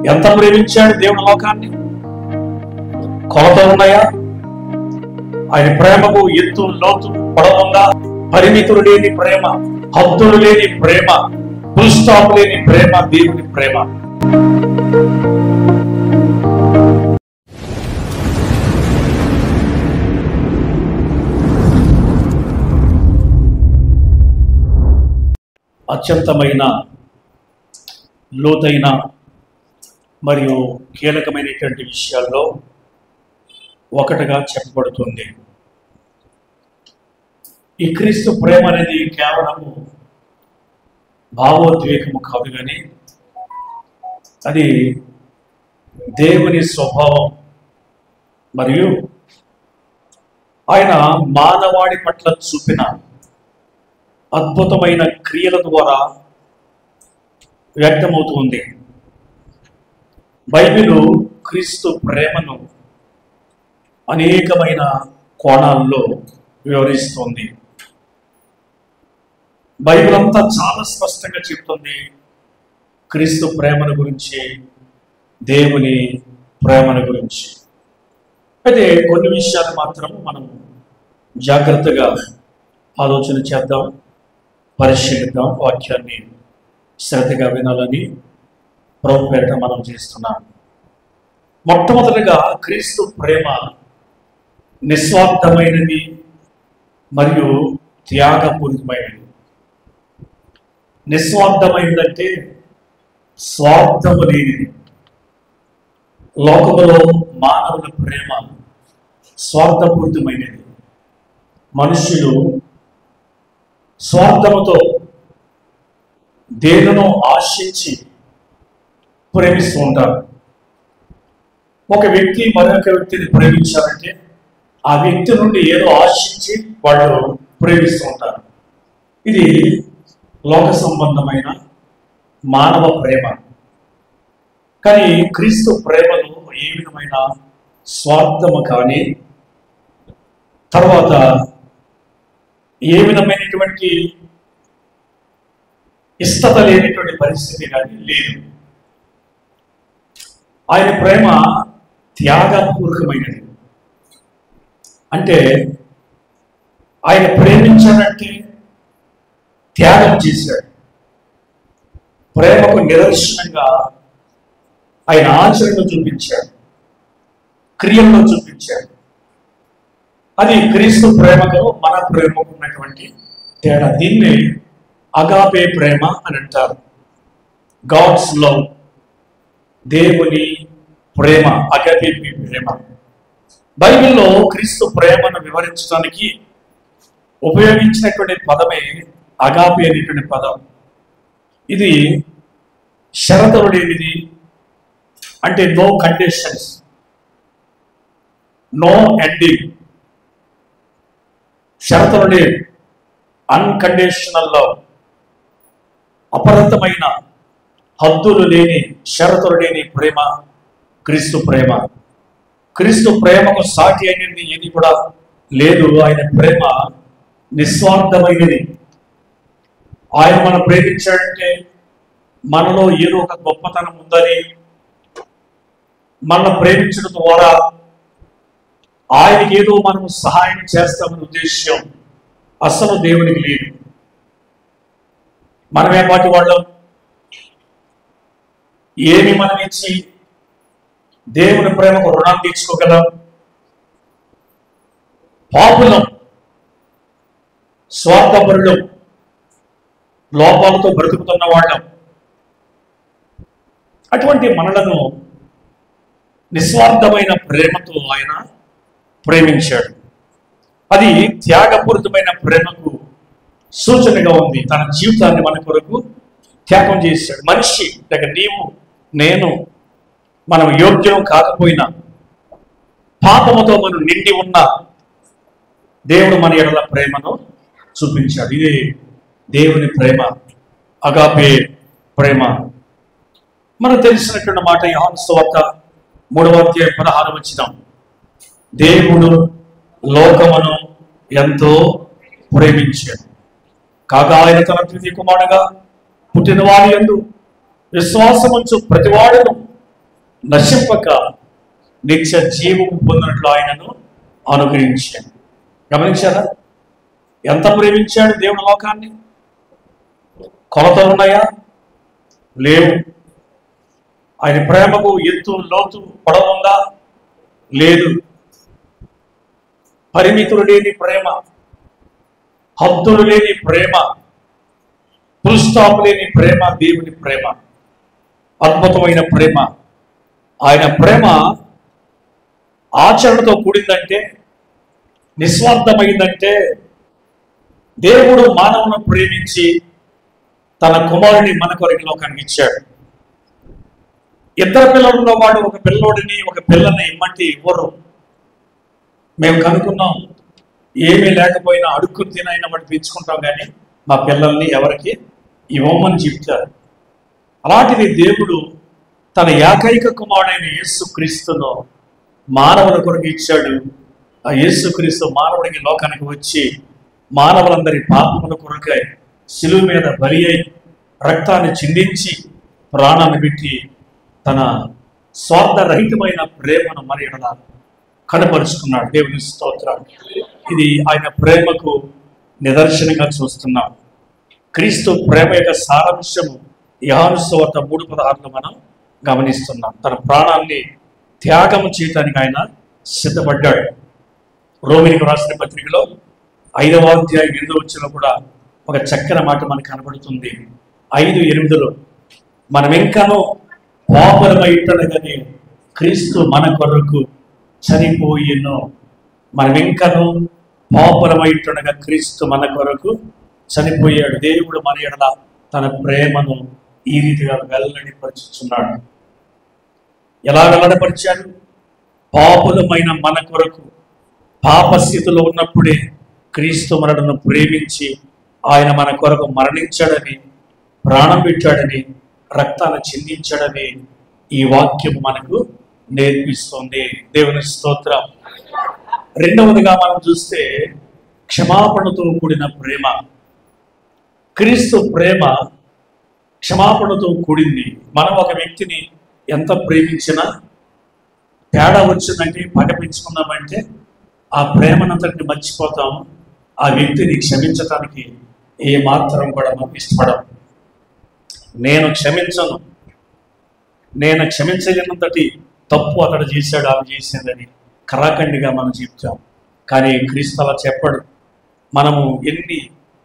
ఎంత ప్రేమించాడు దేవుడు లోకాన్ని? కొలత ఉన్నాయా? ఆయన ప్రేమకు ఎత్తు, లోతు, పొడవుందా? పరిమితులు లేని ప్రేమ, హద్దులు లేని ప్రేమ, ఫుల్ స్టాప్ లేని ప్రేమ దేవుని ప్రేమ. అత్యంతమైన, లోతైన మరియు కీలకమైనటువంటి విషయాల్లో ఒకటిగా చెప్పబడుతుంది. ఈ క్రీస్తు ప్రేమ అనేది కేవలము భావోద్వేగము కాదు, కానీ అది దేవుని స్వభావం మరియు ఆయన మానవాడి పట్ల చూపిన అద్భుతమైన క్రియల ద్వారా వ్యక్తమవుతుంది. బైబిలు క్రీస్తు ప్రేమను అనేకమైన కోణాల్లో వివరిస్తుంది. బైబిల్ అంతా చాలా స్పష్టంగా చెప్తుంది క్రీస్తు ప్రేమను గురించి, దేవుని ప్రేమను గురించి. అయితే కొన్ని విషయాలు మాత్రం మనం జాగ్రత్తగా ఆలోచన చేద్దాం, పరిశీలిద్దాం, వాక్యాన్ని శ్రద్ధగా వినాలని ప్రభు పేరిట మనం చేస్తున్నాం. మొట్టమొదటిగా క్రీస్తు ప్రేమ నిస్వార్థమైనది మరియు త్యాగపూరితమైనది. నిస్వార్థమైనదంటే స్వార్థము లేనిది. లోకములో మానవుల ప్రేమ స్వార్థపూరితమైనది. మనుషులు స్వార్థముతో దేనినో ఆశించి ప్రేమిస్తూ ఉంటారు. ఒక వ్యక్తి మరొక వ్యక్తిని ప్రేమించాలంటే ఆ వ్యక్తి నుండి ఏదో ఆశించి వాళ్ళు ప్రేమిస్తూ ఉంటారు. ఇది లోక సంబంధమైన మానవ ప్రేమ. కానీ క్రీస్తు ప్రేమలో ఏ విధమైన స్వార్థము కానీ, తర్వాత ఏ విధమైనటువంటి ఇష్టత లేనటువంటి పరిస్థితి కానీ లేదు. ఆయన ప్రేమ త్యాగపూర్వకమైనది. అంటే ఆయన ప్రేమించాడంటే త్యాగం చేశాడు. ప్రేమకు నిదర్శనంగా ఆయన ఆచరణను చూపించాడు, క్రియలను చూపించాడు. అది క్రీస్తు ప్రేమకు మన ప్రేమకు ఉన్నటువంటి తేడా. దీన్ని అగాపే ప్రేమ అని అంటారు. గాడ్స్ లవ్, దేవుని ప్రేమ, అగాపే ప్రేమ. బైబిల్లో క్రీస్తు ప్రేమను వివరించడానికి ఉపయోగించినటువంటి పదమే అగాపే అనేటువంటి పదం. ఇది షరతులు లేనిది, అంటే నో కండిషన్స్, నో ఎండింగ్. షరతులు లేని, అన్కండిషనల్ లవ్, అపరితమైన, హద్దులు లేని, షరతులు లేని ప్రేమ క్రీస్తు ప్రేమ. క్రీస్తు ప్రేమకు సాటి అయినది ఏది కూడా లేదు. ఆయన ప్రేమ నిస్వార్థమైనది. ఆయన మనం ప్రేమించాడంటే మనలో ఏదో ఒక గొప్పతనం ఉందని, మన ప్రేమించడం ద్వారా ఆయనకి ఏదో మనం సహాయం చేస్తామనే ఉద్దేశ్యం అసలు దేవునికి లేదు. మనమే పాటి వాళ్ళం. ఏమి మనం ఇచ్చి దేవుని ప్రేమకు రుణం తీర్చుకోగలం? పాపులం, స్వార్థపరులు, లోపాలతో బ్రతుకుతున్న వాళ్ళం. అటువంటి మనలను నిస్వార్థమైన ప్రేమతో ఆయన ప్రేమించాడు. అది త్యాగపూరితమైన ప్రేమకు సూచనగా ఉంది. తన జీవితాన్ని మన కొరకు త్యాగం చేశాడు. మనిషి లేక నీవు, నేను, మనం యోగ్యం కాకపోయినా, పాపముతో మనం నిండి ఉన్న దేవుడు మన ఎడల ప్రేమను చూపించాడు. ఇదే దేవుని ప్రేమ, అగాపే ప్రేమ. మనకు తెలిసినటువంటి మాట యోహాను సువార్త 3:16 దేవుడు లోకమును ఎంతో ప్రేమించాడు, కాగా ఆయన తన ద్వితీయ కుమారుడుగా పుట్టిన వారి యందు విశ్వాసముంచు ప్రతివాడును నశింపక నిత్య జీవము పొందినట్లు ఆయనను అనుగ్రహించాడు. గమనించారా? ఎంత ప్రేమించాడు దేవుడు లోకాన్ని? కొలతలు ఉన్నాయా? లేవు. ఆయన ప్రేమకు ఎత్తు లోతు పొడవుందా? లేదు. పరిమితులు లేని ప్రేమ, హద్దులు లేని ప్రేమ, ఫుల్ స్టాప్ లేని ప్రేమ దేవుని ప్రేమ. అద్భుతమైన ప్రేమ. ఆయన ప్రేమ ఆచరణతో కూడిందంటే, నిస్వార్థమైందంటే, దేవుడు మానవులను ప్రేమించి తన కుమారుని మన కొరకు లోకానికి ఇచ్చాడు. ఇద్దరు పిల్లలలో వాడు ఒక పిల్లోడిని ఒక పిల్లని ఇమ్మంటే ఇవ్వరు. మేము కనుక్కున్నాం, ఏమీ లేకపోయినా అడుక్కుని తినైనా వాడు పెంచుకుంటాం, కానీ మా పిల్లల్ని ఎవరికి ఇవ్వమని చెప్తారు. అలాంటిది దేవుడు తన ఏకైక కుమారుడైన యేసుక్రీస్తును మానవుల కొరకు ఇచ్చాడు. ఆ యేసుక్రీస్తు మానవుడికి లోకానికి వచ్చి మానవులందరి పాపముల కొరకై శిలువ మీద బలి అయి రక్తాన్ని చిందించి ప్రాణాన్ని పెట్టి తన స్వార్థరహితమైన ప్రేమను మరి ఎడల కనపరుచుకున్నాడు. దేవుని స్తోత్రం. ఇది ఆయన ప్రేమకు నిదర్శనంగా చూస్తున్నాం. క్రీస్తు ప్రేమ యొక్క సారాంశము యోహాను సువార్త 3:16 మనం గమనిస్తున్నాం. తన ప్రాణాన్ని త్యాగం చేయటానికి ఆయన సిద్ధపడ్డాడు. రోమిలకు రాసిన పత్రికలో 5వ అధ్యాయం 8వ వచనంలో కూడా ఒక చక్కని మాట మనకు కనబడుతుంది. 5:8 మనం ఇంకానూ పాపలమైంటనగానే క్రీస్తు మన కొరకు చనిపోయిను. మనం ఇంకానూ పాపలమైంటనగా క్రీస్తు మన కొరకు చనిపోయాడు. దేవుడు మన ఎడల తన ప్రేమను ఈ రీతిగా వెల్లడిపరుచుచున్నాడు. ఎలా వెల్లడిపరిచాడు? పాపులమైన మన కొరకు పాపస్థితిలో ఉన్నప్పుడే క్రీస్తు మనలను ప్రేమించి ఆయన మన కొరకు మరణించాడని, ప్రాణం పెట్టాడని, రక్తాన్ని చిందించాడని ఈ వాక్యం మనకు నేర్పిస్తుంది. దేవుని స్తోత్రం. రెండవదిగా మనం చూస్తే క్షమాపణతో కూడిన ప్రేమ. క్రీస్తు ప్రేమ క్షమాపణతో కూడింది. మనం ఒక వ్యక్తిని ఎంత ప్రేమించినా తేడా వచ్చిందంటే, పగ పెంచుకున్నామంటే ఆ ప్రేమనంతటిని మర్చిపోతాం. ఆ వ్యక్తిని క్షమించటానికి ఏ మాత్రం కూడా మనం ఇష్టపడం. నేను క్షమించను, నేను క్షమించలేనంతటి తప్పు అతడు చేశాడు, ఆమె చేసిందని కరాఖండిగా మనం చెప్తాం. కానీ క్రీస్తు అలా చెప్పడు. మనము ఎన్ని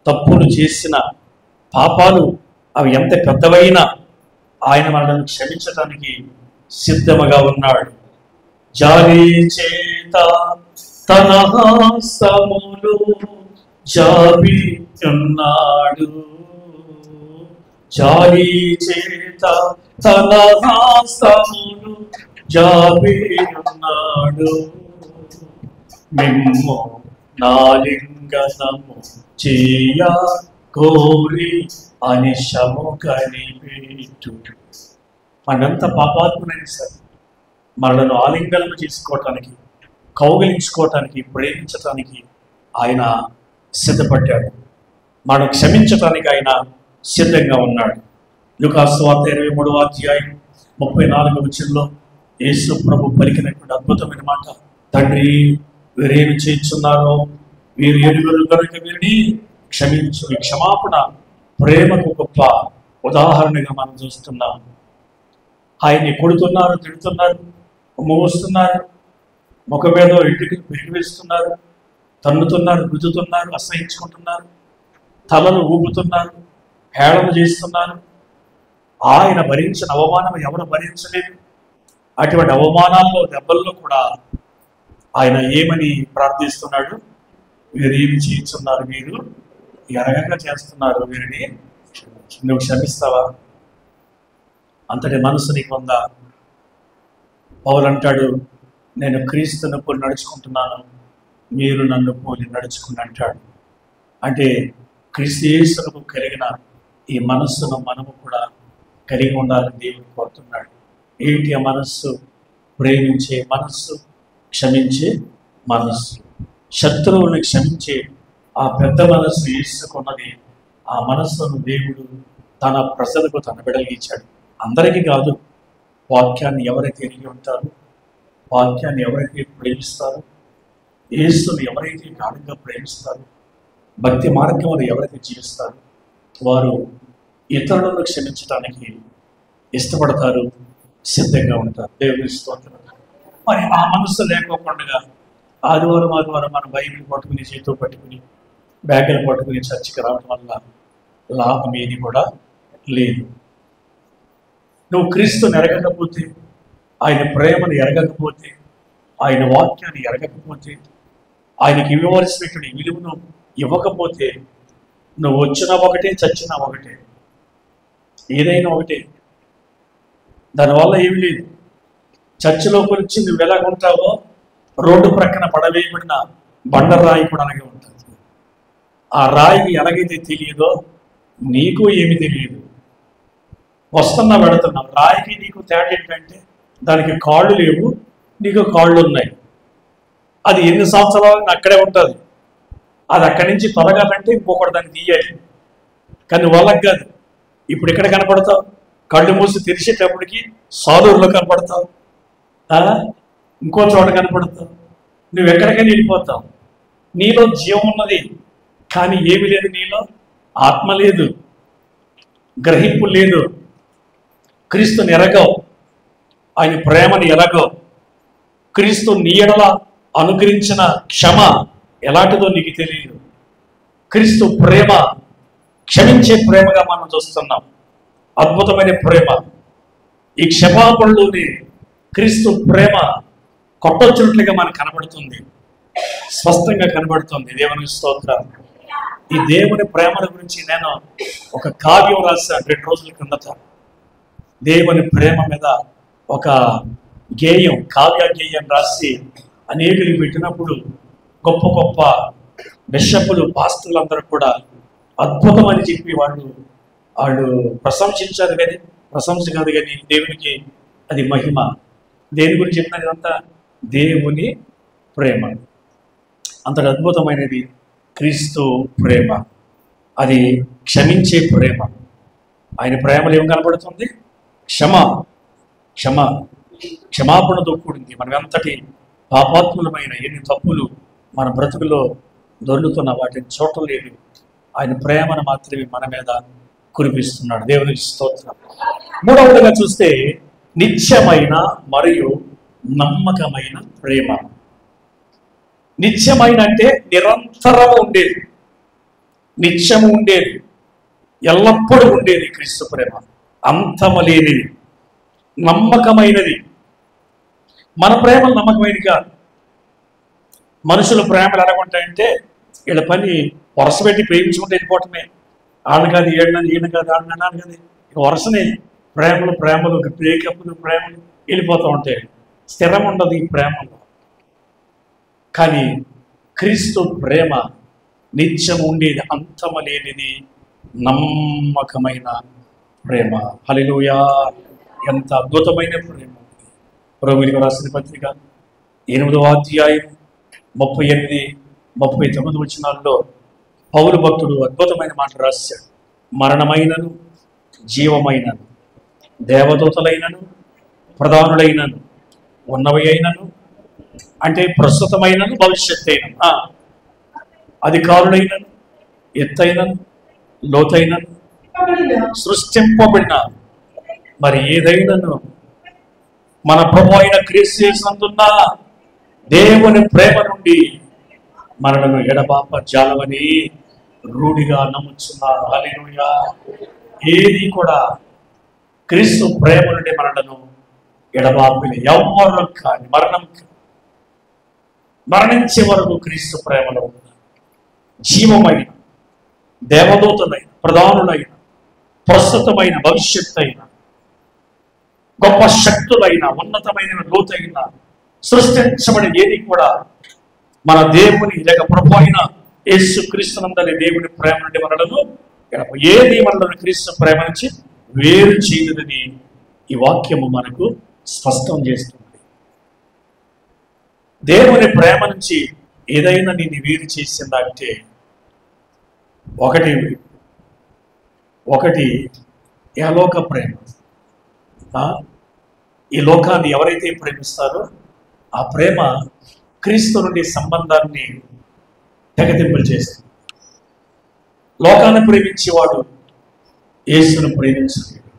తప్పులు చేసిన పాపాలు అవి ఎంత పెద్దవైనా ఆయన మనల్ని క్షమించటానికి సిద్ధముగా ఉన్నాడు. జాలి చేత తన హస్తములు జాబి ఉన్నాడు. జాలి చేత తన హస్తములు జాబి ఉన్నాడు. మిమ్ము నాలింగనము చేయ కోరి అనిశము కనిపెట్టు. మనంత పాపాత్మునైనా సరే మనలను ఆలింగనం చేసుకోవటానికి, కౌగిలించుకోవటానికి, ప్రేమించటానికి ఆయన సిద్ధపడ్డాడు. మనం క్షమించటానికి ఆయన సిద్ధంగా ఉన్నాడు. లూకాసు వార్త 23వ అధ్యాయం 34వ వచనంలో యేసు ప్రభు పలికినటువంటి అద్భుతమైన మాట, తండ్రి వీరేమి చేస్తున్నారో వీరు ఎరుగురు కనుక వీరిని క్షమించు. ఈ క్షమాపణ ప్రేమకు గొప్ప ఉదాహరణగా మనం చూస్తున్నాం. ఆయన్ని కొడుతున్నారు, తిడుతున్నారు, మోస్తున్నారు, ముఖం మీద ఇంటికి పెరిగివేస్తున్నారు, తన్నుతున్నారు, గుద్దుతున్నారు, అసహించుకుంటున్నారు, తలలు ఊపుతున్నారు, హేళన చేస్తున్నారు. ఆయన భరించిన అవమానం ఎవరు భరించలేదు. అటువంటి అవమానాల్లో, దెబ్బల్లో కూడా ఆయన ఏమని ప్రార్థిస్తున్నాడు? వీరు ఏమి చేస్తున్నారు, మీరు ఎరగంగా చేస్తున్నారు, వీరిని నువ్వు క్షమిస్తావా? అంతటి మనసు నీకు ఉందా? పౌలు అంటాడు, నేను క్రీస్తును పోలి నడుచుకుంటున్నాను, మీరు నన్ను పోలి నడుచుకుని అంటాడు. అంటే క్రీస్తు యేసుకు కలిగిన ఈ మనస్సును మనము కూడా కలిగి ఉండాలని దేవుడు కోరుతున్నాడు. ఏంటి ఆ మనస్సు? ప్రేమించే మనస్సు, క్షమించే మనస్సు. శత్రువుని క్షమించే ఆ పెద్ద మనస్సు యేసుకున్నది. ఆ మనస్సును దేవుడు తన ప్రజలకు, తన బిడ్డలకు ఇచ్చాడు. అందరికీ కాదు, వాక్యాన్ని ఎవరైతే ఎరిగి ఉంటారో, వాక్యాన్ని ఎవరైతే ప్రేమిస్తారో, యేసుని ఎవరైతే గాఢంగా ప్రేమిస్తారో, భక్తి మార్గంలో ఎవరైతే జీవిస్తారో వారు ఇతరులను క్షమించడానికి ఇష్టపడతారు, సిద్ధంగా ఉంటారు. దేవుని స్తోత్రం. మరి ఆ మనసు లేకోకుండా ఆదివారం మన బైబిల్ పట్టుకుని, చేతితో పట్టుకుని, బ్యాగులు పట్టుకుని చర్చికి రావడం వల్ల లాభం ఏది కూడా లేదు. నువ్వు క్రీస్తుని ఎరగకపోతే, ఆయన ప్రేమను ఎరగకపోతే, ఆయన వాక్యాన్ని ఎరగకపోతే, ఆయనకి ఇవ్వవలసినటువంటి విలువను ఇవ్వకపోతే, నువ్వు వచ్చినా ఒకటే, చచ్చినా ఒకటే, ఏదైనా ఒకటే. దానివల్ల ఏమి లేదు. చర్చిలోకి వచ్చి నువ్వు ఎలాగుంటావో రోడ్డు ప్రక్కన పడవేయబడిన బండరాయి కూడా అలాగే ఉంటుంది. ఆ రాయికి ఎలాగైతే తెలియదో నీకు ఏమి తెలియదు. వస్తున్నా పెడుతున్నావు. రాయికి నీకు తేడా ఏంటంటే దానికి కాళ్ళు లేవు, నీకు కాళ్ళు ఉన్నాయి. అది ఎన్ని సంవత్సరాలు అక్కడే ఉంటుంది. అది అక్కడి నుంచి తొలగాలంటే ఇంకొకటి దాన్ని తీయాలి. కానీ వాళ్ళకి కాదు. ఇప్పుడు ఇక్కడ కనపడతావు, కళ్ళు మూసి తెరిచేటప్పటికి సాలూరులో కనపడతావు, ఇంకో చోట కనపడతావు. నువ్వు ఎక్కడికైనా వెళ్ళిపోతావు. నీలో జీవం ఉన్నది, కానీ ఏమి లేదు. నీలో ఆత్మ లేదు, గ్రహింపు లేదు. క్రీస్తుని ఎరగవు, ఆయన ప్రేమని ఎరగవు. క్రీస్తు నీ ఎడల అనుగ్రహించిన క్షమ ఎలాంటిదో నీకు తెలియదు. క్రీస్తు ప్రేమ క్షమించే ప్రేమగా మనం చూస్తున్నాం. అద్భుతమైన ప్రేమ. ఈ క్షమాపణలోని క్రీస్తు ప్రేమ కొట్టొచ్చినట్లుగా మనకు కనబడుతుంది, స్పష్టంగా కనబడుతుంది. దేవుని స్తోత్రం. ఈ దేవుని ప్రేమల గురించి నేను ఒక కావ్యం రాశాను 2 రోజుల కిందట. దేవుని ప్రేమ మీద ఒక గేయం, కావ్య గేయం రాసి అనేకులు పెట్టినప్పుడు గొప్ప గొప్ప బిషప్పులు, పాస్టర్లు అందరూ కూడా అద్భుతం అని చెప్పి వాళ్ళు ప్రశంసించారు. కానీ ప్రశంస కాదు, కానీ దేవునికి అది మహిమ. దేని గురించి చెప్పిన ఇదంతా దేవుని ప్రేమ. అంతటి అద్భుతమైనది క్రీస్తు ప్రేమ. అది క్షమించే ప్రేమ. ఆయన ప్రేమలో ఏం కనబడుతుంది? క్షమాపణతో కూడింది. మనం ఎంతటి పాపాత్ములమైన ఎన్ని తప్పులు మన బ్రతుకులో దొర్లుతున్న వాటిని చూడలేదు. ఆయన ప్రేమను మాత్రమే మన మీద కురిపిస్తున్నాడు. దేవునికి స్తోత్రం. మూడవదిగా చూస్తే నిత్యమైన మరియు నమ్మకమైన ప్రేమ. నిత్యమైన అంటే నిరంతరము ఉండేది, నిత్యము ఉండేది, ఎల్లప్పుడూ ఉండేది క్రీస్తు ప్రేమ. అంతము లేనిది, నమ్మకమైనది. మన ప్రేమలు నమ్మకమైనది కాదు. మనుషుల ప్రేమలు ఎలాగుంటాయంటే వీళ్ళ పని వరుస పెట్టి ప్రేమించుకుంటే వెళ్ళిపోవటమే. వాళ్ళు కాదు, ఈయన కాదు, ఆడినాను కాదు, వరుసనే ప్రేమలు బ్రేకప్లు, ప్రేమలు వెళ్ళిపోతూ ఉంటాయి. స్థిరం ఉండదు ఈ ప్రేమలో. కానీ క్రీస్తు ప్రేమ నిత్యం ఉండేది, అంతము లేనిది, నమ్మకమైన ప్రేమ. హల్లెలూయా! ఎంత అద్భుతమైన ప్రేమ. రోమీయులకు రాసిన పత్రిక 8వ అధ్యాయం 38, 39 వచనాల్లో పౌలు భక్తుడు అద్భుతమైన మాటలు రాశాడు. మరణమైనను, జీవమైనను, దేవదూతలైనను, ప్రధానులైనను, ఉన్నవి అయినను, అంటే ప్రస్తుతమైనను, భవిష్యత్తు అయినను, అధికారులైనను, ఎత్తైనను, లోతైనను, సృష్టింపబడిన మరి ఏదైనాను మన ప్రభు అయిన క్రీస్తు యేసునందున్న దేవుని ప్రేమ నుండి మనలను ఎడబాప జాలవని రూఢిగా నమ్ముచున్నారు. హల్లెలూయా! ఏది కూడా క్రీస్తు ప్రేమ నుండి మనలను ఎడబాపిని ఎవ్వరు కానీ మరణించే వరకు క్రీస్తు ప్రేమలో ఉన్న జీవమైన, దేవదూతలైన, ప్రధానులైన, ప్రస్తుతమైన, భవిష్యత్తు అయిన, గొప్ప శక్తులైన, ఉన్నతమైన, లోతైన, సృష్టించబడిన ఏది కూడా మన దేవుని లేక ప్రభు అయిన యేసు క్రీస్తునందరి దేవుని ప్రేమ నుండి మనలను ఏది మనలను క్రీస్తు ప్రేమ నుంచి వేరు చేయదని ఈ వాక్యము మనకు స్పష్టం చేస్తుంది. దేవుని ప్రేమ నుంచి ఏదైనా నిన్ను వేరు చేసిందంటే ఒకటి యలోక ప్రేమ, ఈ లోకాన్ని ఎవరైతే ప్రేమిస్తారో ఆ ప్రేమ క్రీస్తు నుండి సంబంధాన్ని తెగతింపులు చేస్తుంది. లోకాన్ని ప్రేమించేవాడు యేసును ప్రేమించలేడు,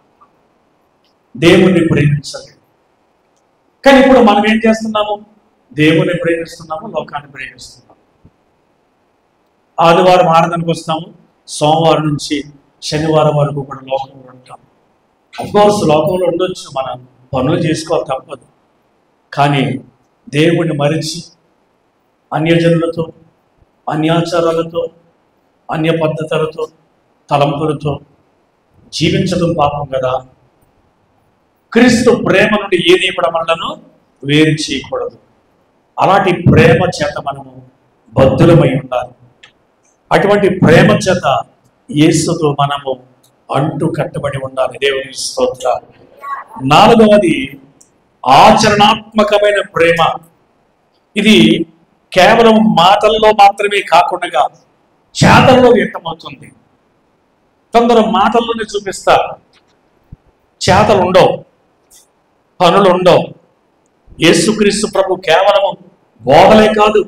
దేవుణ్ణి ప్రేమించలేడు. కానీ ఇప్పుడు మనం ఏం చేస్తున్నాము? దేవుని ప్రేమిస్తున్నాము, లోకాన్ని ప్రేమిస్తున్నాము. ఆదివారం ఆరాధనకు వస్తాము, సోమవారం నుంచి శనివారం వరకు కూడా లోకంలో ఉంటాం. అఫ్కోర్స్ లోకంలో ఉండొచ్చు, మనం పనులు చేసుకోవాలి, తప్పదు. కానీ దేవుణ్ణి మరిచి అన్యజనులతో, అన్యాచారాలతో, అన్య పద్ధతులతో, తలంపులతో జీవించడం పాపం కదా. క్రీస్తు ప్రేమ నుండి ఏది కూడా మనలను వేరు చేయకూడదు. అలాంటి ప్రేమ చేత మనము బద్ధులమై ఉండాలి. అటువంటి ప్రేమ చేత యేసుతో మనము అంటు కట్టబడి ఉండాలి. దేవుని స్తోత్రాలు. 4వది ఆచరణాత్మకమైన ప్రేమ. ఇది కేవలం మాటల్లో మాత్రమే కాకుండా చేతల్లో వ్యక్తమవుతుంది. కొందరు మాటల్లోనే చూపిస్తారు, చేతలు ఉండవు, పనులు ఉండవు. యేసుక్రీస్తు ప్రభు కేవలము బోధలే కాదు,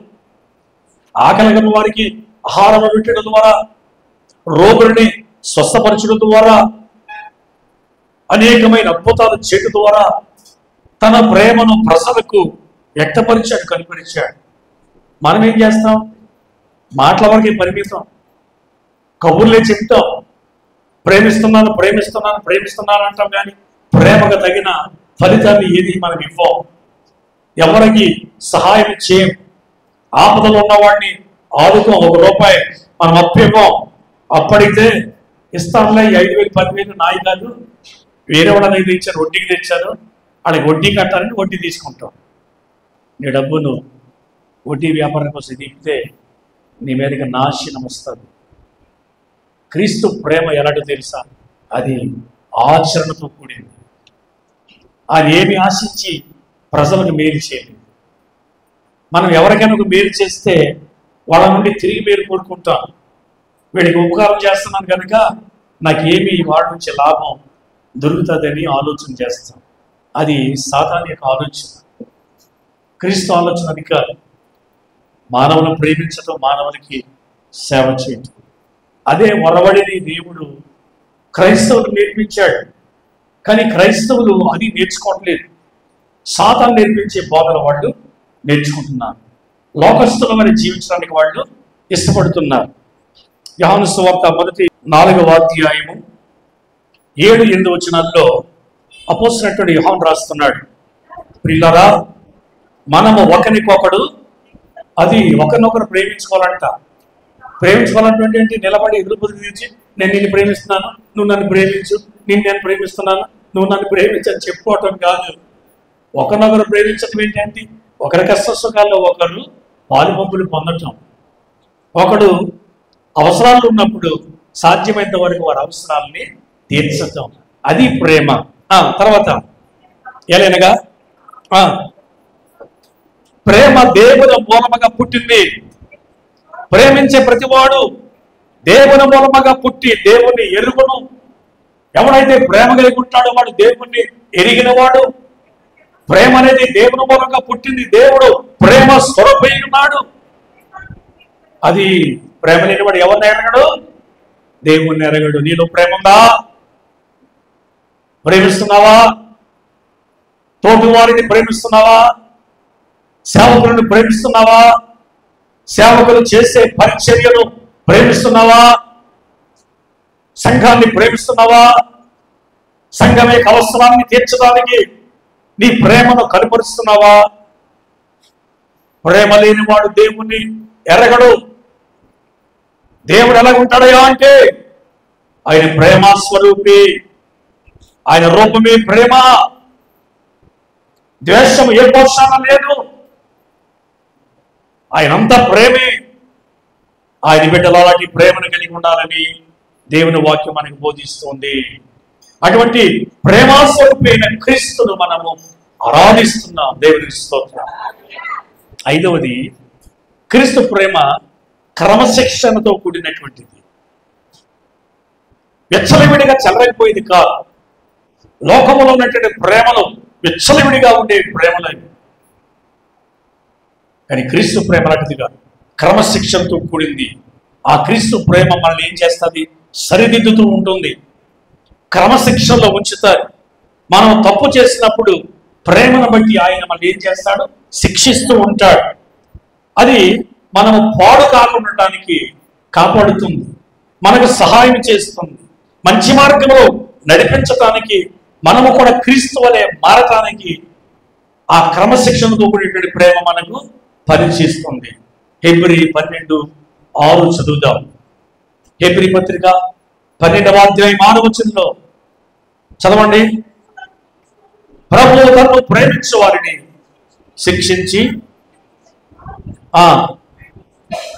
ఆకలిగల వారికి ఆహారం పెట్టడం ద్వారా, రోగుల్ని స్వస్థపరచడం ద్వారా, అనేకమైన అద్భుతాలు చేయడం ద్వారా తన ప్రేమను ప్రజలకు వ్యక్తపరిచాడు, కనిపరిచాడు. మనం ఏం చేస్తాం? మాటల వరకే పరిమితం, కబుర్లే చెప్తాం, ప్రేమిస్తున్నాను ప్రేమిస్తున్నాను ప్రేమిస్తున్నాను అంటాం. కానీ ప్రేమకు తగిన ఫలితాన్ని ఏది మనం ఇవ్వం, ఎవరికి సహాయం చేయం. ఆపదలో ఉన్నవాడిని ఆదుకో, 1 రూపాయి మనం అప్పివ్వం. అప్పడితే ఇస్తానులే, 5,000 10,000 నాయి కాదు, వేరే వాళ్ళ దగ్గర ఇచ్చాను, వడ్డీకి తెచ్చాను, వాళ్ళకి వడ్డీ కట్టాలని వడ్డీ తీసుకుంటాం. నీ డబ్బును వడ్డీ వ్యాపారం కోసం దిగితే నీ మీదకి నాశనం వస్తుంది. క్రీస్తు ప్రేమ ఎలాంటి తెలుసా? అది ఆచరణతో కూడింది. అది ఏమి ఆశించి ప్రజలకు మేలు చేయలేదు. మనం ఎవరికైనా ఒక మేలు చేస్తే వాళ్ళ నుండి తిరిగి మేలు కోరుకుంటాం. వీడికి ఉపకారం చేస్తున్నాను కనుక నాకేమి వాడి నుంచి లాభం దొరుకుతుందని ఆలోచన చేస్తాం. అది సాతాను యొక్క ఆలోచన. క్రీస్తు ఆలోచన అది కాదు. మానవులను ప్రేమించడం, మానవులకి సేవ చేయటం. అదే వరవడిని దేవుడు క్రైస్తవులు నేర్పించాడు. కానీ క్రైస్తవులు అది నేర్చుకోవట్లేదు. సాతాను నేర్పించే బోధన వాళ్ళు నేర్చుకుంటున్నారు. లోకస్తుల మరి జీవించడానికి వాళ్ళు ఇష్టపడుతున్నారు. యోహాను సువార్త 4వ అధ్యాయము 7-8 వచనాల్లో అపోస్తలుడైన యోహాను రాస్తున్నాడు, ప్రియులారా, మనము ఒకరికొకడు, అది ఒకరినొకరు ప్రేమించుకోవాలంట. ప్రేమించుకోవాలంటే ఏంటి? నిలబడి ఎదురు బుద్ధి తీర్చి నేను నిన్ను ప్రేమిస్తున్నాను, నువ్వు నన్ను ప్రేమించు, నేను ప్రేమిస్తున్నాను, నువ్వు నన్ను ప్రేమించు అని చెప్పుకోవటం కాదు. ఒకరినొకరు ప్రేమించడం ఏంటంటే ఒకరి కష్ట సుఖాల్లో ఒకరు పాలుపంపులు పొందటం, ఒకడు అవసరాలు ఉన్నప్పుడు సాధ్యమైనంత వరకు వారి అవసరాలని తీర్చటం, అది ప్రేమ. తర్వాత ఎలానగా ప్రేమ దేవుని మూలముగా పుట్టింది. ప్రేమించే ప్రతివాడు దేవుని మూలముగా పుట్టి దేవుని ఎరుగును. ఎవడైతే ప్రేమ కలిగి ఉంటాడో వాడు దేవుణ్ణి ఎరిగినవాడు. ప్రేమ అనేది దేవుని మూలంగా పుట్టింది. దేవుడు ప్రేమ స్వరూపై ఉన్నాడు. అది ప్రేమ లేనివాడు ఎవరిని ఎరగడు? దేవుణ్ణి ఎరగడు. నీలో ప్రేమ ఉందా? ప్రేమిస్తున్నావా? తోటి వారిని ప్రేమిస్తున్నావా? సేవకులను ప్రేమిస్తున్నావా? సేవకులు చేసే పరిచర్యను ప్రేమిస్తున్నావా? సంఘాన్ని ప్రేమిస్తున్నావా? సంఘమే అవసరాన్ని తీర్చడానికి నీ ప్రేమను కనపరుస్తున్నావా? ప్రేమ లేనివాడు దేవుణ్ణి ఎరగడు. దేవుడు ఎలాగుంటాడయా అంటే ఆయన ప్రేమ స్వరూపి, ఆయన రూపమే ప్రేమ. ద్వేషం ఏ పోషణ లేదు, ఆయనంతా ప్రేమే. ఆయన బిడ్డలు అలాంటి ప్రేమను కలిగి ఉండాలని దేవుని వాక్యం మనకు బోధిస్తుంది. అటువంటి ప్రేమాస్వరూపైన క్రీస్తును మనము ఆరాధిస్తున్నాం. దేవునికి స్తోత్రం. 5వది, క్రీస్తు ప్రేమ క్రమశిక్షణతో కూడినటువంటిది. వెచ్చలవిడిగా చెలరైపోయింది కాదు. లోకంలో ఉన్నటువంటి ప్రేమను విచ్చలవిడిగా ఉండే ప్రేమలు. కానీ క్రీస్తు ప్రేమ లాంటిదిగా క్రమశిక్షణతో కూడింది. ఆ క్రీస్తు ప్రేమ మనల్ని ఏం చేస్తుంది? సరిదిద్దుతూ ఉంటుంది, క్రమశిక్షణలో ఉంచుతారు. మనం తప్పు చేసినప్పుడు ప్రేమను బట్టి ఆయన మనల్ని ఏం చేస్తాడు? శిక్షిస్తూ ఉంటాడు. అది మనము పాడు కాకుండా కాపాడుతుంది, మనకు సహాయం చేస్తుంది, మంచి మార్గంలో నడిపించటానికి, మనము కూడా క్రీస్తు వలె మారటానికి ఆ క్రమశిక్షణతో కూడినటువంటి ప్రేమ మనకు పనిచేస్తుంది. హెబ్రీ 12:6 చదువుదాం. హెబ్రీ పత్రిక 12వ అధ్యాయం 6వ వచనంలో చదవండి. ప్రభువు తనను ప్రేమించే వారిని శిక్షించి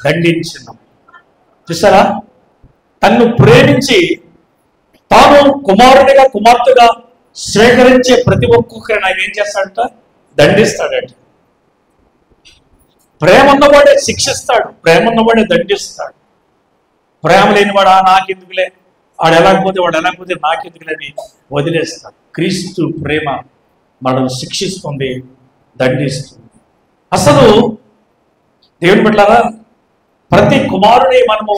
దండించిన. చూసారా? తన్ను ప్రేమించి తాను కుమారుడిగా కుమార్తెగా స్వీకరించే ప్రతి ఒక్కొక్కరిని ఆయన ఏం చేస్తాడంట? దండిస్తాడట. ప్రేమ ఉన్నవాడే శిక్షిస్తాడు, ప్రేమ ఉన్నవాడే దండిస్తాడు. ప్రేమ లేనివాడు నాకెందుకులే, వాడు ఎలాగపోతే నాకెందుకులే అని వదిలేస్తాడు. క్రీస్తు ప్రేమ మనం శిక్షిస్తుంది, దండిస్తుంది. అసలు దేవుని బిడ్డలారా, ప్రతి కుమారుని మనము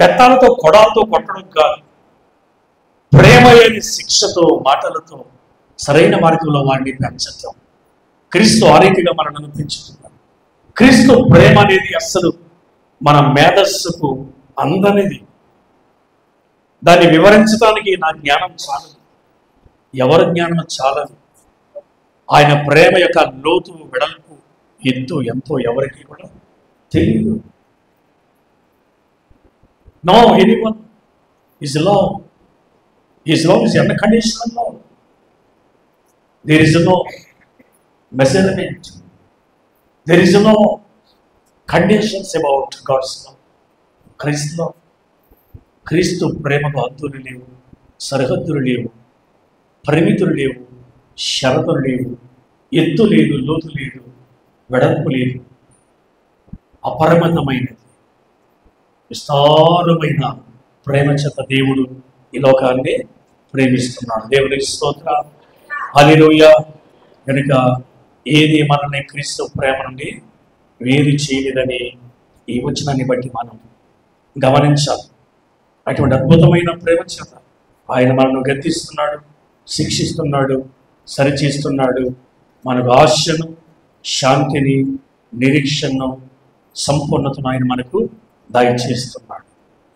బెత్తాలతో కొడాలతో కొట్టడం కాదు, ప్రేమ లేని శిక్షతో మాటలతో సరైన మార్గంలో వాడిని పెంచటం. క్రీస్తు ఆ రీతిగా మనల్ని పెంచుతున్నాడు. క్రీస్తు ప్రేమ అనేది అస్సలు మన మేధస్సుకు అందనిది. దాన్ని వివరించడానికి నా జ్ఞానం చాలదు, ఎవరి జ్ఞానం చాలదు. ఆయన ప్రేమ యొక్క లోతు, వెడల్పు, ఎత్తు ఎంతో ఎవరికి కూడా తెలియదు. No anyone is love. His love is unconditional love. There is no measurement. There is no conditions about God's love. Christ's love. క్రీస్తు ప్రేమకు హద్దులు లేవు, సరిహద్దులు లేవు, పరిమితులు లేవు, షరతులు లేవు, ఎత్తు లేదు, లోతు లేదు, వెడల్పు లేదు. అపరిమితమైనది, విస్తారమైన ప్రేమ చేత దేవుడు ఈ లోకాన్ని ప్రేమిస్తున్నాడు. దేవునికి స్తోత్రం, హల్లెలూయా. కనుక ఏది మనల్ని క్రీస్తు ప్రేమ నుండి వేరు చేయలేదని ఈ వచనాన్ని బట్టి మనం గమనించాలి. అటువంటి అద్భుతమైన ప్రేమ చేత ఆయన మనల్ని గద్దిస్తున్నాడు, శిక్షిస్తున్నాడు, సరిచేస్తున్నాడు. మనకు ఆశను, శాంతిని, నిరీక్షణను, సంపూర్ణతను ఆయన మనకు దయచేస్తున్నాడు.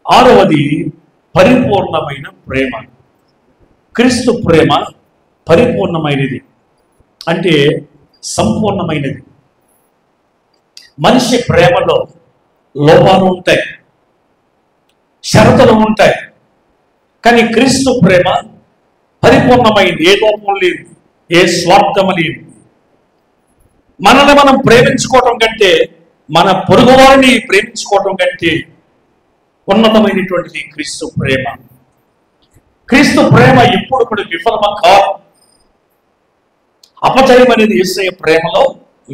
ఆరవది పరిపూర్ణమైన ప్రేమ. క్రీస్తు ప్రేమ పరిపూర్ణమైనది, అంటే సంపూర్ణమైనది. మనిషి ప్రేమలో లోపాలు ఉంటాయి, షరతులు ఉంటాయి. కానీ క్రీస్తు ప్రేమ పరిపూర్ణమైంది, ఏ లోపం లేదు, ఏ స్వార్థం లేదు. మనల్ని మనం ప్రేమించుకోవటం కంటే, మన పొరుగు వారిని ప్రేమించుకోవటం కంటే ఉన్నతమైనటువంటిది క్రీస్తు ప్రేమ. క్రీస్తు ప్రేమ ఎప్పుడు కూడా విఫలమ కాదు. అపజయం అనేది యేసయ్య ప్రేమలో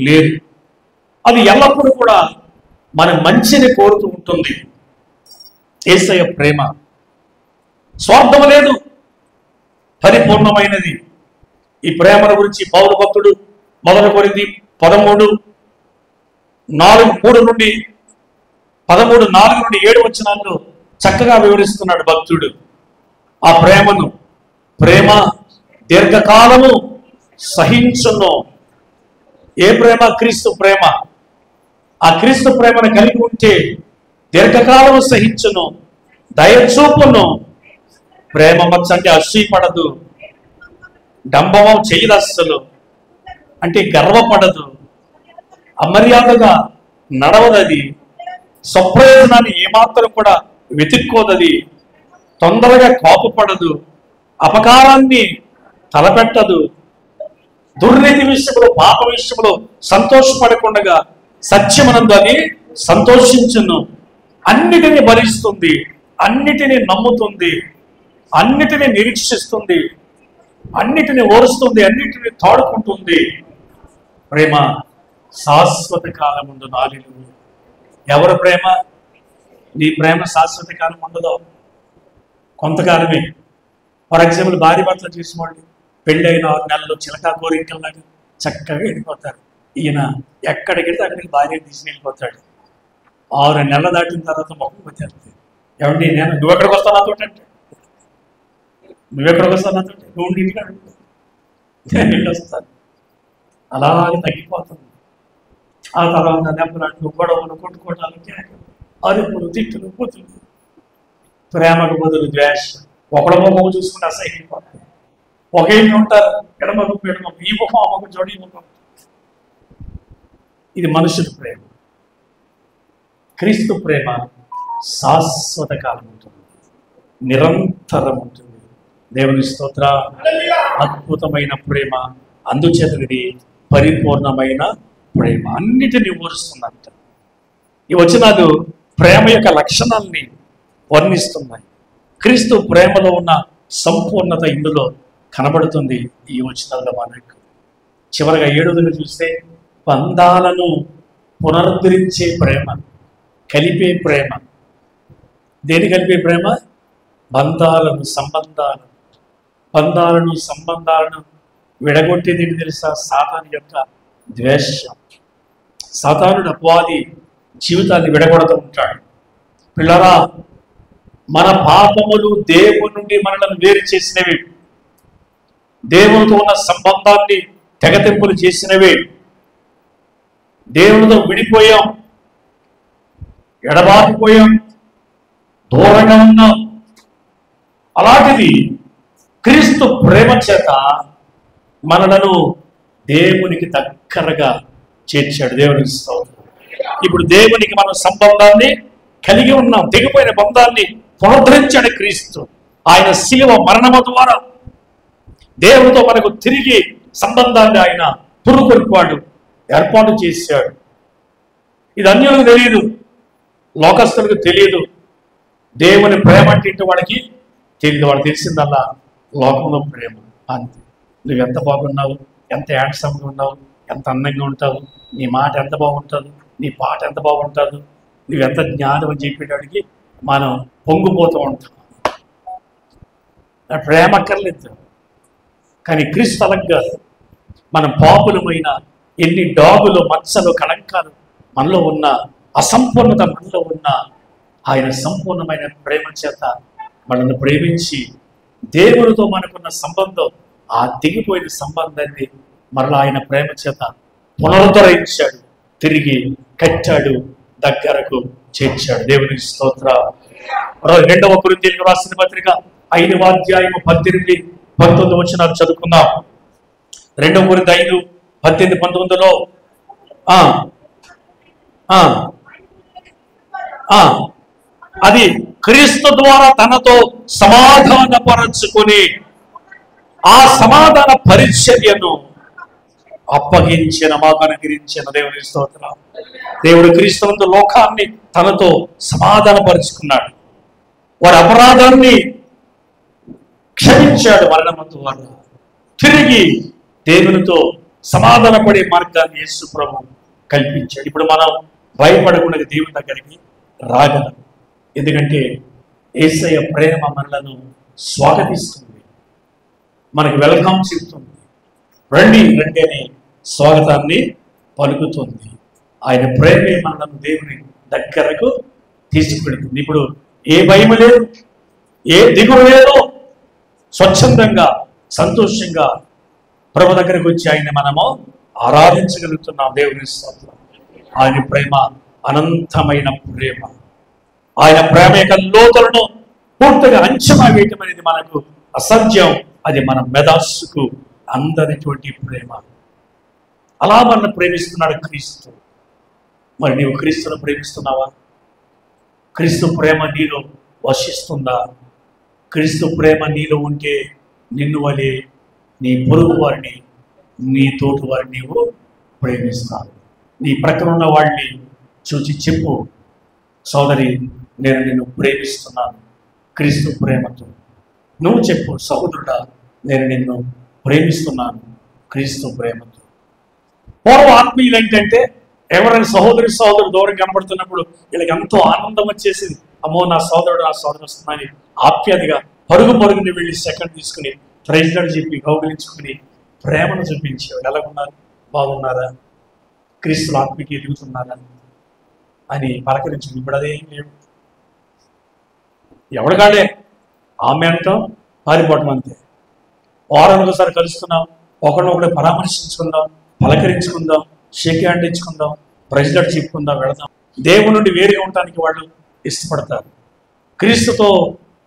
లేదు. అది ఎల్లప్పుడూ కూడా మన మంచిని కోరుతూ ఉంటుంది. యేసయ్య ప్రేమ స్వార్థం లేదు, పరిపూర్ణమైనది. ఈ ప్రేమను గురించి పౌలు భక్తుడు 1 కొరింథీ 13:4 నుండి 13:4-7 వచనాల్లో చక్కగా వివరిస్తున్నాడు భక్తుడు ఆ ప్రేమను. ప్రేమ దీర్ఘకాలము సహించును. ఏ ప్రేమ? క్రీస్తు ప్రేమ. ఆ క్రీస్తు ప్రేమను కలిగి ఉంటే దీర్ఘకాలము సహించును, దయచూపును. ప్రేమ మచ్చ అంటే అసూయపడదు, డంబమం చేయదు, అస్సలు అంటే గర్వపడదు, అమర్యాదగా నడవదది, స్వప్రయోజనాన్ని ఏమాత్రం కూడా వెతుక్కోదది, తొందరగా కోపపడదు, అపకారాన్ని తలపెట్టదు, దుర్నీతి విషయంలో, పాప విషయంలో సంతోషపడకుండా సత్యమనందు అది సంతోషించును. అన్నిటినీ భరిస్తుంది, అన్నిటినీ నమ్ముతుంది, అన్నిటినీ నిరీక్షిస్తుంది, అన్నిటినీ ఓరుస్తుంది, అన్నిటినీ తాడుకుంటుంది. ప్రేమ శాశ్వత కాలం ముందు నాలుగు. ఎవరి ప్రేమ? నీ ప్రేమ శాశ్వత కాలం ఉండదు, కొంతకాలమే. ఫర్ ఎగ్జాంపుల్ భార్య భర్తలు తీసుకోండి. పెళ్ళైన 6 నెలలు చిలకా కోరికల్లాగా చక్కగా వెళ్ళిపోతారు. ఈయన ఎక్కడికి వెళ్తే అక్కడికి భార్య తీసుకుని వెళ్ళిపోతాడు. 6 నెలలు దాటిన తర్వాత మొహం వచ్చేస్తుంది. ఏమండి నువ్వు ఎక్కడికి వస్తావు నాతో అంటే, నువ్వెక్కడికి వస్తావు నాతో, నువ్వు ఇంటికి నేను వెళ్ళి వస్తాను. అలాగే తగ్గిపోతుంది. ఆ తర్వాత దెబ్బలాట్లు, గొడవలు, కొట్టుకోవడాలు, అరుపులు, తిట్టులు, కూతులు, ప్రేమకు బదులు ద్వేషం, ఒకడ ముఖం చూసుకుంటే అసహ్యపోతుంది. ఒక ఇంటి ఉంటారు, ఎడమకు ఎడమకు, ఈ ముఖం అమ్మకు జోడి ముఖం. ఇది మనుషుల ప్రేమ. క్రీస్తు ప్రేమ శాశ్వత కాలం ఉంటుంది, నిరంతరం ఉంటుంది. దేవుని స్తోత్ర. అద్భుతమైన ప్రేమ, అందుచేత ఇది పరిపూర్ణమైన ప్రేమ, అన్నిటినీ ఊరుస్తుందంట. ఈ వచనాలు ప్రేమ యొక్క లక్షణాలని వర్ణిస్తున్నాయి. క్రీస్తు ప్రేమలో ఉన్న సంపూర్ణత ఇందులో కనబడుతుంది ఈ వచనాల్లో మనకు. చివరిగా 7వ చూస్తే బంధాలను పునరుద్ధరించే ప్రేమ, కలిపే ప్రేమ. దేని కలిపే ప్రేమ? బంధాలను, సంబంధాలను విడగొట్టేది తెలుసా? సాతాను యొక్క ద్వేషం. సాతానుడు, అపవాది జీవితాన్ని విడగొడుతూ ఉంటాడు. పిల్లరా, మన పాపములు దేవుని నుండి మనల్ని వేరు చేసినవి, దేవునితో ఉన్న సంబంధాన్ని తెగతెంపులు చేసినవే. దేవునితో విడిపోయాం, ఎడబారిపోయాం, దూరంగా ఉన్నాం. అలాంటిది క్రీస్తు ప్రేమ చేత మనలను దేవునికి దగ్గరగా చేర్చాడు. దేవునికి స్తోత్రం. ఇప్పుడు దేవునికి మనం సంబంధాన్ని కలిగి ఉన్నాం. తెగిపోయిన బంధాన్ని పునరుద్ధరించాడు క్రీస్తు. ఆయన శిలువ మరణము ద్వారా దేవునితో మనకు తిరిగి సంబంధాన్ని ఆయన పురుకొల్పాడు, ఏర్పాటు చేశాడు. ఇది అన్యులకు తెలియదు, లోకస్తులకు తెలియదు. దేవుని ప్రేమ అంటే వాడికి తెలియదు. వాడు తెలిసిందల్లా లోకంలో ప్రేమ అంతే. నువ్వు ఎంత బాగున్నావు, ఎంత హ్యాండ్సమ్గా ఉన్నావు, ఎంత అందంగా ఉంటావు, నీ మాట ఎంత బాగుంటుంది, నీ పాట ఎంత బాగుంటుంది, నువ్వెంత జ్ఞానం అని చెప్పేటాడికి మనం పొంగిపోతూ ఉంటాం. ప్రేమ అక్కర్లేదు. కానీ క్రీస్తు అలగ్గా మనం పాపులమైన ఎన్ని డాగులు, మచ్చలు, కళంకాలు మనలో ఉన్న, అసంపూర్ణత మనలో ఉన్న, ఆయన సంపూర్ణమైన ప్రేమ చేత మనల్ని ప్రేమించి దేవునితో మనకున్న సంబంధం, ఆ తెగిపోయిన సంబంధాన్ని మరలా ఆయన ప్రేమ చేత పునరుద్ధరించాడు, తిరిగి కట్టాడు, దగ్గరకు చేర్చాడు. దేవునికి స్తోత్ర. 2వ కొరింథీయులకు రాసిన పత్రిక 5వ అధ్యాయం 18, 19 వచనాలు చదువుకుందాం. 2వ కొరింథీ 5, 18, 19లో అది క్రీస్తు ద్వారా తనతో సమాధానపరచుకుని ఆ సమాధాన పరిచర్యను అప్పగించిన, మాకు అనుగ్రహించిన దేవుని స్తోత్రం. దేవుడు క్రీస్తునందు లోకాన్ని తనతో సమాధానపరుచుకున్నాడు. వారి అపరాధాన్ని క్షమించాడు మరణము ద్వారా. తిరిగి దేవునితో సమాధానపడే మార్గాన్ని యేసు ప్రభువు కల్పించాడు. ఇప్పుడు మనం భయపడకుండా దేవుని దగ్గరికి రాగలం. ఎందుకంటే యేసయ్య ప్రేమ మనలను స్వాగతిస్తుంది, మనకి వెల్కమ్ చెప్తుంది. రండి రండి అని స్వాగతాన్ని పలుకుతుంది. ఆయన ప్రేమే మనలను దేవుని దగ్గరకు తీసుకువెళ్తుంది. ఇప్పుడు ఏ భయం లేదు, ఏ దిగులు లేదు, స్వచ్ఛందంగా, సంతోషంగా ప్రభు దగ్గరకు వచ్చి ఆయన మనము ఆరాధించగలుగుతున్నాం. దేవుని స్తోత్రం. ఆయన ప్రేమ అనంతమైన ప్రేమ. ఆయన ప్రేమ యొక్క లోతులను పూర్తిగా అంచనా వేయటం అనేది మనకు అసాధ్యం. అది మన మెదస్సుకు అందరిటువంటి ప్రేమ. అలా మనల్ని ప్రేమిస్తున్నాడు క్రీస్తు. మరి నీవు క్రీస్తును ప్రేమిస్తున్నావా? క్రీస్తు ప్రేమ నీలో వర్షిస్తుందా? క్రీస్తు ప్రేమ నీలో ఉంటే నిన్ను వలె నీ పొరుగు వారిని, నీ తోటి వారిని నీవు ప్రేమిస్తావు. నీ ప్రక్కన ఉన్న వాడిని చూచి చెప్పు, సోదరి నేను నిన్ను ప్రేమిస్తున్నాను క్రీస్తు ప్రేమతో. నువ్వు చెప్పు, సహోదరుడా నేను నిన్ను ప్రేమిస్తున్నాను క్రీస్తు ప్రేమతో. పూర్వ ఆత్మీయులు ఏంటంటే ఎవరైనా సహోదరు దూరం కనబడుతున్నప్పుడు వీళ్ళకి ఎంతో ఆనందం వచ్చేసింది. అమ్మో నా సోదరుడు వస్తున్నాని ఆప్యాదిగా పరుగుని వెళ్ళి సెకండ్ తీసుకుని ప్రైజ్లాడు చెప్పి కౌగిలించుకుని ప్రేమను చూపించేవాడు. ఎలా ఉన్నారు, బాగున్నారా, క్రీస్తుల ఆత్మకి ఎదుగుతున్నారా అని పలకరించింది. ఇప్పుడు అదేం లేవు. ఎవడికాడే ఆమె అంటాం, పారిపోవటం అంతే. వారానికి ఒకసారి కలుస్తున్నాం, ఒకరినొకటి పరామర్శించుకుందాం, పలకరించుకుందాం, షేక్ హ్యాండ్ ఇచ్చుకుందాం, ప్రైజ్లాడు చెప్పుకుందాం, వెళదాం. దేవుని నుండి వేరుగా ఉండటానికి వాళ్ళు ఇష్టపడతారు. క్రీస్తుతో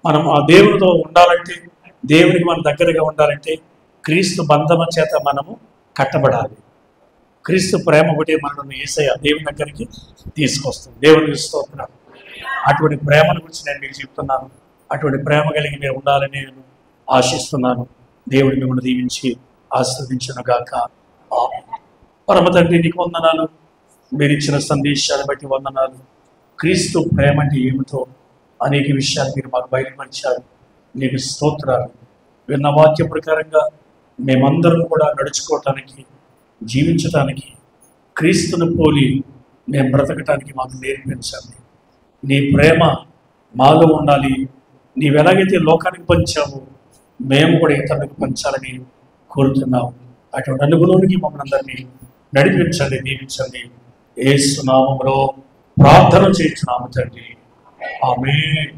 మనం ఆ దేవునితో ఉండాలంటే, దేవునికి మనం దగ్గరగా ఉండాలంటే క్రీస్తు బంధము చేత మనము కట్టబడాలి. క్రీస్తు ప్రేమ ఒకటి మనల్ని యేసయ్య దేవుని దగ్గరికి తీసుకొస్తుంది. దేవునికి స్తోత్రం. అటువంటి ప్రేమను గురించి నేను మీకు చెప్తున్నాను. అటువంటి ప్రేమ కలిగి మీరు ఉండాలని నేను ఆశిస్తున్నాను. దేవుడు మిమ్మల్ని దీవించి ఆశీర్వదించునుగాక. పరమ తండ్రి, నీకు వందనాలు. మీరు ఇచ్చిన సందేశాన్ని బట్టి వందనాలు. క్రీస్తు ప్రేమ అంటే ఏమిటో అనేక విషయాలు మీరు మాకు బయలుపరిచారు. నీకు స్తోత్రాలు. విన్న వాక్య ప్రకారంగా మేమందరం కూడా నడుచుకోవటానికి, జీవించటానికి, క్రీస్తును పోలి మేము బ్రతకటానికి మాకు నేర్పించండి. నీ ప్రేమ మాలో ఉండాలి. నీవు ఎలాగైతే లోకానికి పంచావో మేము కూడా ఇతరులకు పంచాలని కోరుతున్నావు. అటువంటి అనుభవానికి మమ్మల్ని అందరినీ నడిపించండి, దీవించండి. యేసు నామములో ప్రార్థన చేయించున్నాము తండ్రి. ఆమేన్.